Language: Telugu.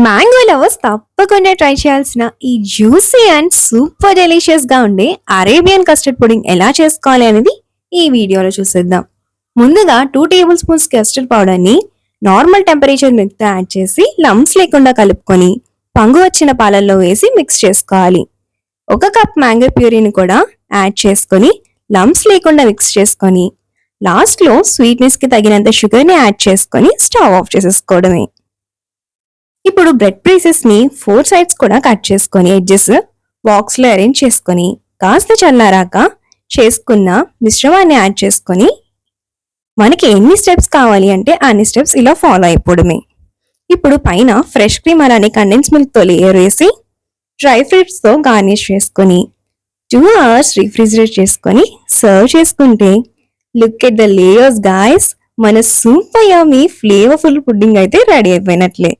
మ్యాంగో లవర్స్ తప్పకుండా ట్రై చేయాల్సిన ఈ జ్యూసీ అండ్ సూపర్ డెలిషియస్ గా ఉండే అరేబియన్ కస్టర్డ్ పుడింగ్ ఎలా చేసుకోవాలి అనేది ఈ వీడియోలో చూసేద్దాం. ముందుగా 2 టేబుల్ స్పూన్స్ కస్టర్డ్ పౌడర్ ని నార్మల్ టెంపరేచర్ మిల్క్ తో యాడ్ చేసి లంప్స్ లేకుండా కలుపుకొని పంగు వచ్చిన పాలల్లో వేసి మిక్స్ చేసుకోవాలి. 1 కప్ మ్యాంగో ప్యూరీని కూడా యాడ్ చేసుకొని లంప్స్ లేకుండా మిక్స్ చేసుకొని లాస్ట్ లో స్వీట్నెస్ కి తగినంత షుగర్ ని యాడ్ చేసుకొని స్టవ్ ఆఫ్ చేసేసుకోవడమే. ఇప్పుడు బ్రెడ్ పీసెస్ ని 4 సైడ్స్ కూడా కట్ చేసుకొని ఎడ్జెస్ బాక్స్ లో అరేంజ్ చేసుకొని కాస్త చల్లారాక చేసుకున్న మిశ్రమాన్ని యాడ్ చేసుకొని మనకి ఎన్ని స్టెప్స్ కావాలి అంటే అన్ని స్టెప్స్ ఇలా ఫాలో అయిపోవడమే. ఇప్పుడు పైన ఫ్రెష్ క్రీమ్ అలానే కండెన్స్ మిల్క్ తో లేయర్ వేసి డ్రై ఫ్రూట్స్ తో గార్నిష్ చేసుకొని 2 అవర్స్ రిఫ్రిజిరేట్ చేసుకొని సర్వ్ చేసుకుంటే look at the layers guys, మన సూపర్ యమ్మీ ఫ్లేవర్ఫుల్ పుడ్డింగ్ అయితే రెడీ అయిపోయినట్లే.